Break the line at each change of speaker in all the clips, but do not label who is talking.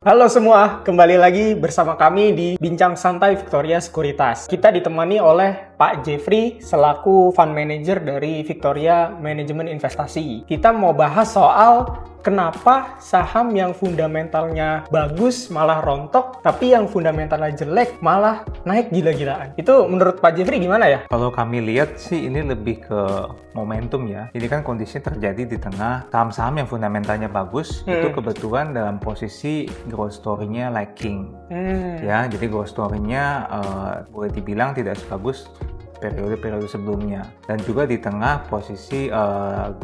Halo semua, kembali lagi bersama kami di Bincang Santai Victoria Sekuritas. Kita ditemani oleh Pak Jeffrey selaku Fund Manager dari Victoria Manajemen Investasi. Kita mau bahas soal kenapa saham yang fundamentalnya bagus malah rontok, tapi yang fundamentalnya jelek malah naik gila-gilaan. Itu menurut Pak Jeffrey gimana ya?
Kalau kami lihat sih ini lebih ke momentum ya. Ini kan kondisi terjadi di tengah saham-saham yang fundamentalnya bagus, itu kebetulan dalam posisi growth story-nya lacking. Ya, jadi growth story-nya boleh dibilang tidak sebagus periode-periode sebelumnya. Dan juga di tengah posisi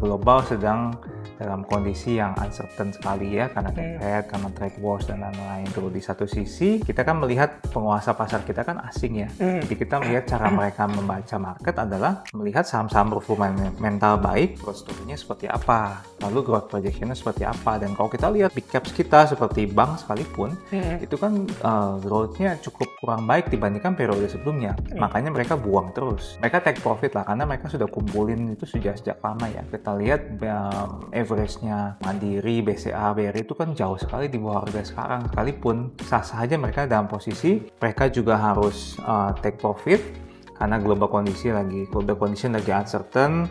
global sedang dalam kondisi yang uncertain sekali ya, karena Fed, karena trade wars dan lain-lain. Tuh di satu sisi kita kan melihat penguasa pasar kita kan asing ya. Jadi kita melihat cara mereka membaca market adalah melihat saham-saham berfundamental baik, growth story-nya seperti apa, lalu growth projection-nya seperti apa. Dan kalau kita lihat big caps kita seperti bank sekalipun, itu kan growth-nya cukup kurang baik dibandingkan periode sebelumnya. Makanya mereka buang terus. Mereka take profit lah, karena mereka sudah kumpulin itu sejak lama ya. Kita lihat average-nya Mandiri, BCA, BRI itu kan jauh sekali di bawah harga sekarang. Sekalipun sah-sah aja mereka dalam posisi mereka juga harus take profit karena global condition lagi uncertain.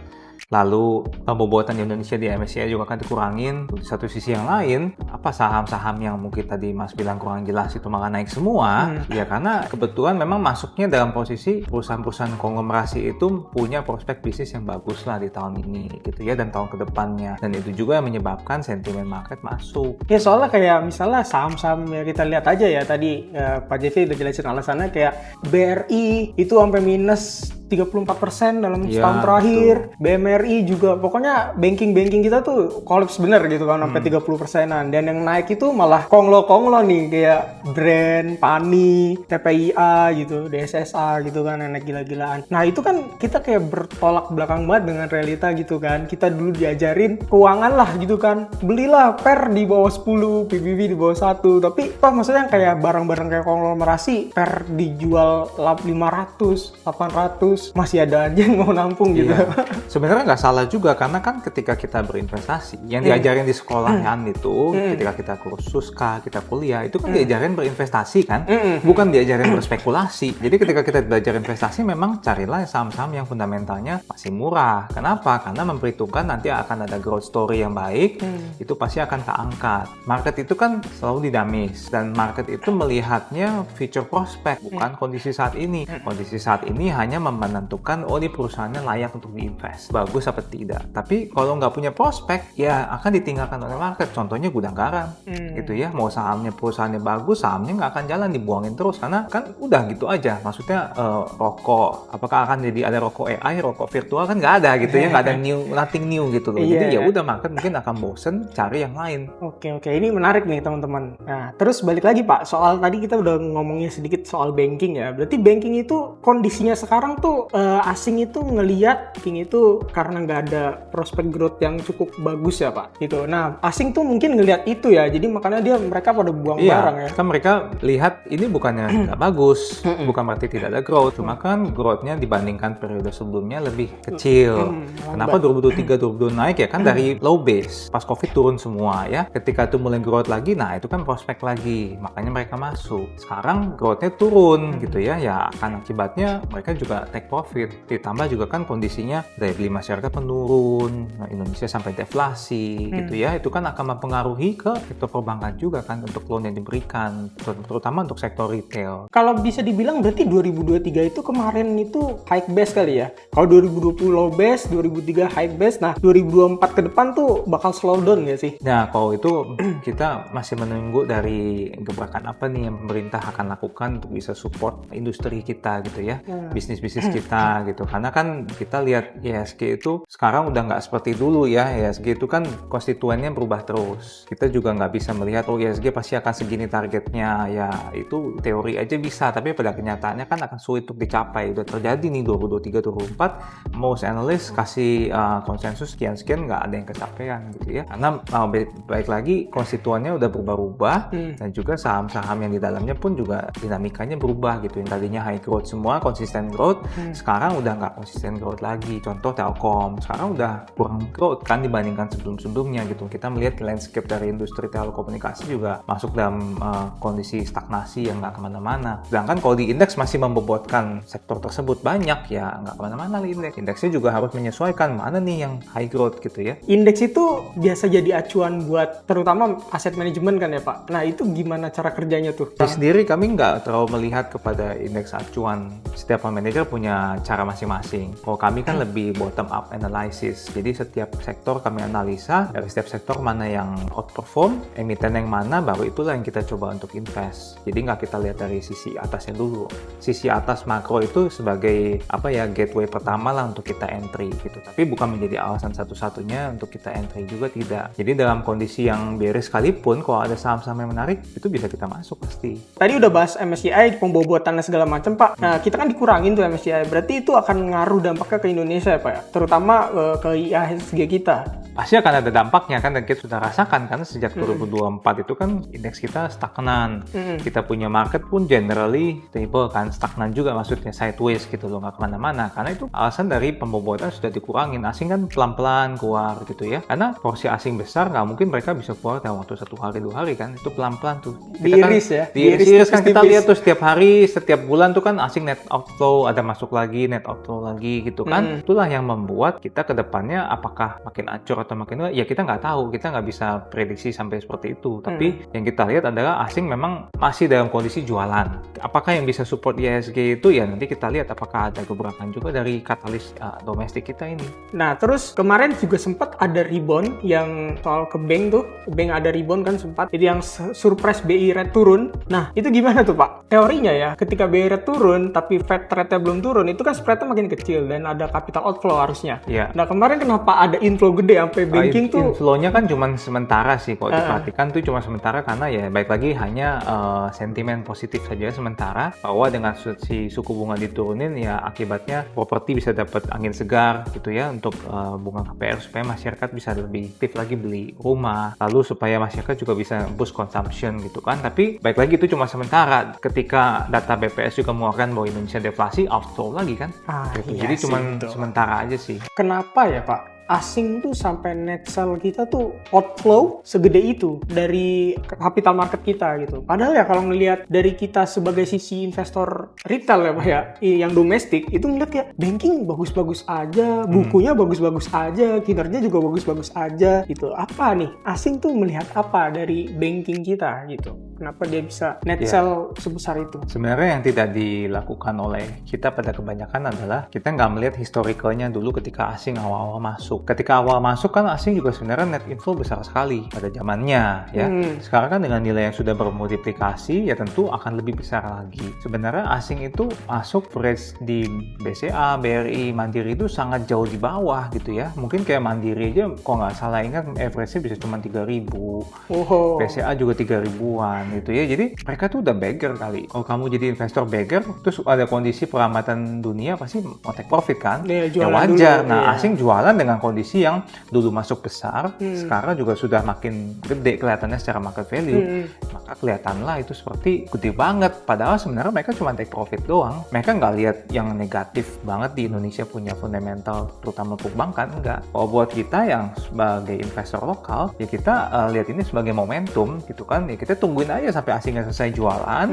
Lalu pembobotan di Indonesia di MSCI juga akan dikurangin. Di satu sisi yang lain, apa saham-saham yang mungkin tadi Mas bilang kurang jelas itu malah naik semua. Ya karena kebetulan memang masuknya dalam posisi perusahaan-perusahaan konglomerasi itu punya prospek bisnis yang bagus lah di tahun ini gitu ya, dan tahun kedepannya. Dan itu juga yang menyebabkan sentimen market masuk.
Ya soalnya kayak misalnya saham-saham yang kita lihat aja ya tadi Pak Jeffrey udah jelasin alasannya, kayak BRI itu sampai minus 34% dalam setahun terakhir. BMRI juga, pokoknya banking kita tuh kolaps bener gitu kan, sampai 30%-an. Dan yang naik itu malah konglo nih, kayak Brand, PANI, TPIA gitu, DSSA gitu kan, yang naik gila-gilaan. Nah itu kan kita kayak bertolak belakang banget dengan realita gitu kan. Kita dulu diajarin keuangan lah gitu kan, belilah per di bawah 10, PBB di bawah 1. Tapi maksudnya kayak barang-barang kayak konglomerasi per dijual 500, 800, masih ada aja yang mau nampung gitu.
Sebenarnya nggak salah juga, karena kan ketika kita berinvestasi, yang diajarin di sekolahan itu, ketika kita kursus kah, kita kuliah, itu kan diajarin berinvestasi kan, bukan diajarin berspekulasi. Jadi ketika kita belajar investasi, memang carilah saham-saham yang fundamentalnya masih murah. Kenapa? Karena memperhitungkan nanti akan ada growth story yang baik, itu pasti akan keangkat. Market itu kan selalu dinamis, dan market itu melihatnya future prospect, bukan kondisi saat ini. Kondisi saat ini hanya menentukan ini perusahaannya layak untuk diinvest, bagus apa tidak. Tapi kalau nggak punya prospek, ya akan ditinggalkan oleh market. Contohnya gudang garam gitu ya, mau perusahaannya bagus, sahamnya nggak akan jalan, dibuangin terus karena kan udah gitu aja. Maksudnya rokok, apakah akan jadi ada rokok AI, rokok virtual, kan nggak ada gitu ya, nggak ada nothing new gitu loh. Jadi ya udah, market mungkin akan bosen cari yang lain.
Oke, ini menarik nih teman-teman. Nah terus balik lagi Pak, soal tadi kita udah ngomongnya sedikit soal banking ya. Berarti banking itu kondisinya sekarang tuh asing itu ngelihat banking itu karena nggak ada prospek growth yang cukup bagus ya Pak gitu. Nah asing tuh mungkin ngelihat itu ya, jadi makanya mereka pada buang barang ya.
Kan mereka lihat ini bukannya nggak bagus, bukan berarti tidak ada growth, cuma kan growth-nya dibandingkan periode sebelumnya lebih kecil. Kenapa 2023 2022 naik ya, kan dari low base, pas COVID turun semua ya. Ketika itu mulai growth lagi, nah itu kan prospek lagi, makanya mereka masuk. Sekarang growth-nya turun gitu ya, ya akan akibatnya mereka juga take profit. Ditambah juga kan kondisinya daya beli masyarakat menurun, Indonesia sampai deflasi gitu ya. Itu kan akan mempengaruhi ke sektor perbankan juga kan, untuk loan yang diberikan, terutama untuk sektor retail.
Kalau bisa dibilang berarti 2023 itu kemarin itu high base kali ya. Kalau 2020 low base, 2003 high base. Nah 2024 ke depan tuh bakal slow down nggak sih?
Nah kalau itu kita masih menunggu dari gebrakan apa nih yang pemerintah akan lakukan untuk bisa support industri kita gitu ya, bisnis-bisnis kita gitu. Karena kan kita lihat IHSG itu sekarang udah nggak seperti dulu ya. IHSG itu kan konstituennya berubah terus. Kita juga nggak bisa melihat IHSG pasti akan segini targetnya. Ya itu teori aja bisa, tapi pada kenyataannya kan akan sulit untuk dicapai. Udah terjadi nih 2023-2024, most analyst kasih konsensus sekian-sekian, nggak ada yang kecapean gitu ya. Karena baik lagi konstituennya udah berubah-ubah, dan juga saham-saham yang di dalamnya pun juga dinamikanya berubah gitu. Yang tadinya high growth semua, konsisten growth, Sekarang udah nggak konsisten growth lagi. Contoh Telkom, sekarang udah kurang growth kan dibandingkan sebelum-sebelumnya gitu. Kita melihat landscape dari industri telekomunikasi juga masuk dalam kondisi stagnasi yang nggak kemana-mana. Sedangkan kalau di indeks masih membobotkan sektor tersebut banyak, ya nggak kemana-mana indeks. Indeksnya juga harus menyesuaikan mana nih yang high growth gitu ya.
Indeks itu biasa jadi acuan buat terutama aset manajemen kan ya Pak. Nah itu gimana cara kerjanya tuh?
Di sendiri kami nggak terlalu melihat kepada indeks acuan. Setiap manajer punya cara masing-masing. Kalau kami kan lebih bottom up analysis. Jadi setiap sektor kami analisa, dari setiap sektor mana yang outperform, emiten yang mana, baru itulah yang kita coba untuk invest. Jadi nggak kita lihat dari sisi atasnya dulu. Sisi atas makro itu sebagai gateway pertama lah untuk kita entry gitu. Tapi bukan menjadi alasan satu-satunya untuk kita entry juga, tidak. Jadi dalam kondisi yang bearish sekalipun, kalau ada saham-saham yang menarik, itu bisa kita masuk pasti.
Tadi udah bahas MSCI, pembobotannya segala macam Pak. Nah kita kan dikurangin tuh MSCI. Berarti itu akan ngaruh dampaknya ke Indonesia ya Pak ya? Terutama ke IHSG kita.
Pasti akan ada dampaknya kan, dan kita sudah rasakan kan sejak 2024 itu kan indeks kita stagnan. Kita punya market pun generally stable kan, stagnan juga maksudnya sideways gitu loh, nggak kemana-mana. Karena itu alasan dari pembobotan sudah dikurangin. Asing kan pelan-pelan keluar gitu ya. Karena porsi asing besar nggak mungkin mereka bisa keluar dalam waktu 1 hari 2 hari kan. Itu pelan-pelan tuh.
Diiris ya?
Diiris kan kita lihat tuh setiap hari, setiap bulan tuh kan asing net outflow, ada masuk lagi, net outflow lagi gitu kan. Itulah yang membuat kita ke depannya apakah makin ancur atau makin enggak, ya kita nggak tahu, kita nggak bisa prediksi sampai seperti itu. Tapi yang kita lihat adalah asing memang masih dalam kondisi jualan. Apakah yang bisa support IHSG itu, ya nanti kita lihat apakah ada gebrakan juga dari katalis domestik kita ini.
Nah terus kemarin juga sempat ada rebound yang soal ke bank tuh, bank ada rebound kan sempat, jadi yang surprise BI rate turun. Nah itu gimana tuh Pak? Teorinya ya, ketika BI rate turun tapi Fed rate-nya belum turun, itu kan spread-nya makin kecil dan ada capital outflow harusnya.
Yeah.
Nah kemarin kenapa ada inflow gede sampai banking tuh?
Inflow-nya kan cuma sementara sih, kalau diperhatikan tuh cuma sementara karena ya baik lagi hanya sentimen positif saja sementara, bahwa dengan si suku bunga diturunin ya akibatnya properti bisa dapat angin segar gitu ya untuk bunga KPR, supaya masyarakat bisa lebih aktif lagi beli rumah, lalu supaya masyarakat juga bisa boost consumption gitu kan. Tapi baik lagi itu cuma sementara, ketika data BPS juga mengeluarkan bahwa Indonesia deflasi, outflow lagi kan gitu.
Iya
jadi
sih,
cuma
betul.
sementara aja sih.
Kenapa ya Pak? Asing tuh sampai net sell kita tuh outflow segede itu dari capital market kita gitu. Padahal ya kalau ngelihat dari kita sebagai sisi investor retail ya Pak ya, yang domestik itu ngeliat kayak banking bagus-bagus aja, bukunya bagus-bagus aja, kinerja juga bagus-bagus aja gitu. Apa nih? Asing tuh melihat apa dari banking kita gitu? Kenapa dia bisa net sell sebesar itu?
Sebenarnya yang tidak dilakukan oleh kita pada kebanyakan adalah kita nggak melihat historicalnya dulu ketika asing awal-awal masuk. Ketika awal masuk kan asing juga sebenarnya net inflow besar sekali pada zamannya ya. Sekarang kan dengan nilai yang sudah bermultiplikasi ya tentu akan lebih besar lagi. Sebenarnya asing itu masuk fresh di BCA, BRI, Mandiri itu sangat jauh di bawah gitu ya. Mungkin kayak Mandiri aja kalau nggak salah ingat average-nya bisa cuma 3.000. BCA juga 3.000-an gitu ya. Jadi mereka tuh udah beggar kali. Kalau kamu jadi investor beggar, terus ada kondisi peramatan dunia pasti mau take profit kan? Ya wajar.
Dulu,
nah asing jualan dengan kondisi yang dulu masuk besar, sekarang juga sudah makin gede kelihatannya secara market value. Maka kelihatanlah itu seperti gede banget. Padahal sebenarnya mereka cuma take profit doang. Mereka nggak lihat yang negatif banget di Indonesia punya fundamental, terutama perbankan, enggak. Kalau buat kita yang sebagai investor lokal, ya kita lihat ini sebagai momentum gitu kan. Ya kita tungguin aja sampai asingnya selesai jualan,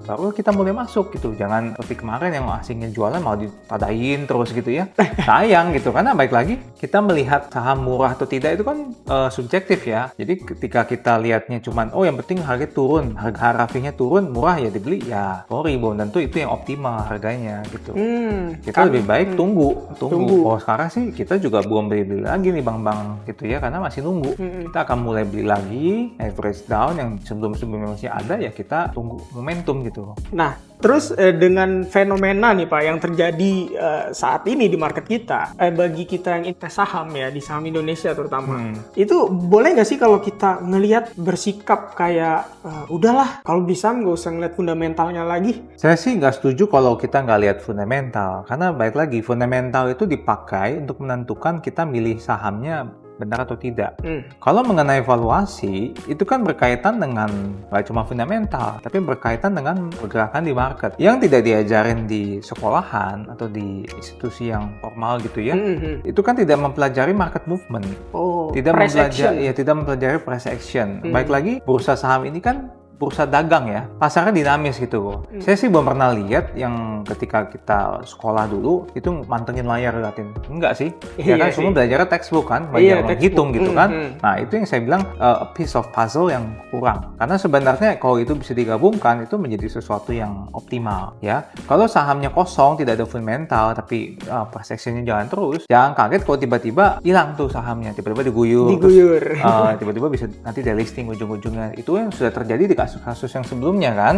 baru kita mulai masuk gitu. Jangan seperti kemarin yang asingnya jualan mau dipadain terus gitu ya. Sayang gitu, karena baik lagi kita melihat saham murah atau tidak itu kan subjektif ya. Jadi ketika kita lihatnya cuman yang penting harga turun, harga harafinya turun, murah ya dibeli ya. Belum tentu itu yang optimal harganya gitu. Kita lebih baik tunggu. Kalau sekarang sih kita juga belum beli lagi nih bank-bank gitu ya, karena masih nunggu. Kita akan mulai beli lagi, average down yang sebelum-sebelumnya masih ada, ya kita tunggu momentum gitu.
Nah, terus dengan fenomena nih Pak yang terjadi saat ini di market kita, bagi kita yang invest saham ya, di saham Indonesia terutama, itu boleh nggak sih kalau kita ngelihat bersikap kayak udahlah kalau di saham nggak usah ngeliat fundamentalnya lagi?
Saya sih nggak setuju kalau kita nggak lihat fundamental, karena baik lagi fundamental itu dipakai untuk menentukan kita milih sahamnya benar atau tidak. Kalau mengenai valuasi, itu kan berkaitan dengan nggak cuma fundamental, tapi berkaitan dengan pergerakan di market yang tidak diajarin di sekolahan atau di institusi yang formal gitu ya. Itu kan tidak mempelajari market movement, tidak mempelajari price action. Baik lagi, bursa saham ini kan bursa dagang ya, pasarnya dinamis gitu kok. Saya sih belum pernah lihat yang ketika kita sekolah dulu itu mantengin layar liatin. Enggak sih, ya kan semua belajar textbook kan, belajar menghitung gitu kan. Nah itu yang saya bilang a piece of puzzle yang kurang. Karena sebenarnya kalau itu bisa digabungkan itu menjadi sesuatu yang optimal ya. Kalau sahamnya kosong, tidak ada fundamental, tapi price action-nya jalan terus, jangan kaget kalau tiba-tiba hilang tuh sahamnya, tiba-tiba diguyur. Terus, tiba-tiba bisa nanti delisting ujung-ujungnya. Itu yang sudah terjadi di kasus-kasus yang sebelumnya kan.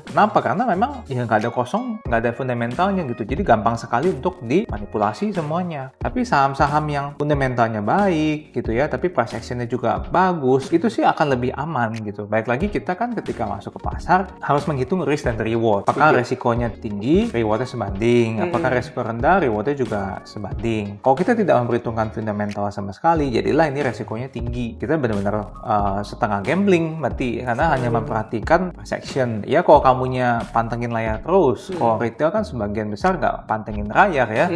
Kenapa? Karena memang ya nggak ada kosong, nggak ada fundamentalnya gitu. Jadi gampang sekali untuk dimanipulasi semuanya. Tapi saham-saham yang fundamentalnya baik gitu ya, tapi price action-nya juga bagus, itu sih akan lebih aman gitu. Baik lagi kita kan ketika masuk ke pasar harus menghitung risk dan reward. Apakah resikonya tinggi, rewardnya sebanding. Apakah resiko rendah, rewardnya juga sebanding. Kalau kita tidak memperhitungkan fundamental sama sekali, jadilah ini resikonya tinggi. Kita benar-benar setengah gambling berarti, karena hanya memperhatikan price action. Ya kalau kamunya pantengin layar terus, kalau retail kan sebagian besar nggak pantengin layar ya.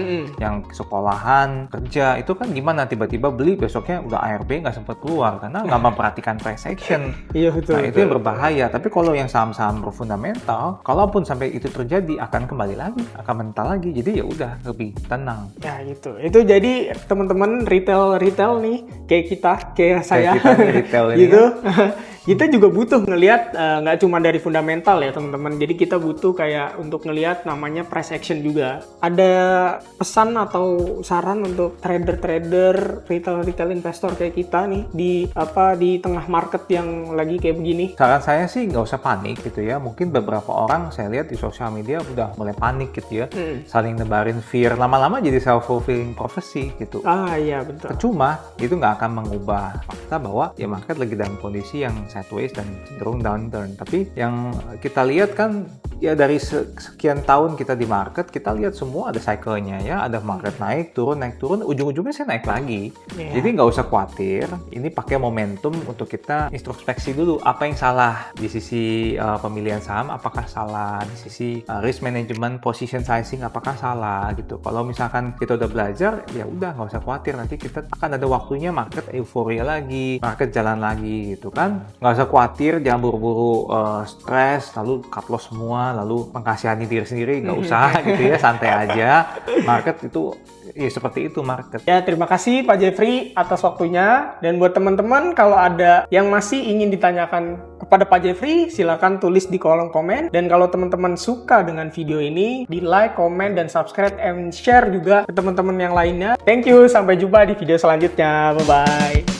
Yang sekolahan, kerja, itu kan gimana tiba-tiba beli besoknya udah ARB nggak sempat keluar karena nggak memperhatikan price action.
Iya betul.
Nah itu yang berbahaya. Tapi kalau yang saham-saham berfundamental, kalaupun sampai itu terjadi akan kembali lagi, akan mental lagi. Jadi ya udah lebih tenang.
Ya gitu. Itu jadi teman-teman retail nih kayak kita, kayak saya
kita retail ini
gitu. Kita juga butuh ngelihat nggak cuma dari fundamental ya teman-teman. Jadi kita butuh kayak untuk ngelihat namanya price action juga. Ada pesan atau saran untuk trader-trader, retail investor kayak kita nih di tengah market yang lagi kayak begini?
Saran saya sih nggak usah panik gitu ya. Mungkin beberapa orang saya lihat di sosial media udah mulai panik gitu ya, saling nebarin fear. Lama-lama jadi self-fulfilling prophecy gitu.
Iya betul.
Percuma, itu nggak akan mengubah fakta bahwa ya market lagi dalam kondisi yang sideways dan cenderung downturn. Tapi yang kita lihat kan ya dari sekian tahun kita di market, kita lihat semua ada cycle-nya ya, ada market naik turun, ujung-ujungnya saya naik lagi. Jadi nggak usah khawatir, ini pakai momentum untuk kita introspeksi dulu apa yang salah di sisi pemilihan saham, apakah salah di sisi risk management, position sizing, apakah salah gitu. Kalau misalkan kita udah belajar, ya udah nggak usah khawatir, nanti kita akan ada waktunya market euforia lagi, market jalan lagi gitu kan. Nggak usah khawatir, jangan buru-buru stres, lalu cut loss semua, lalu mengkasihani diri sendiri, nggak usah gitu ya, santai aja. Market itu ya seperti itu market.
Ya terima kasih Pak Jeffrey atas waktunya, dan buat teman-teman kalau ada yang masih ingin ditanyakan kepada Pak Jeffrey silakan tulis di kolom komen, dan kalau teman-teman suka dengan video ini di like, komen, dan subscribe and share juga ke teman-teman yang lainnya. Thank you, sampai jumpa di video selanjutnya, bye bye.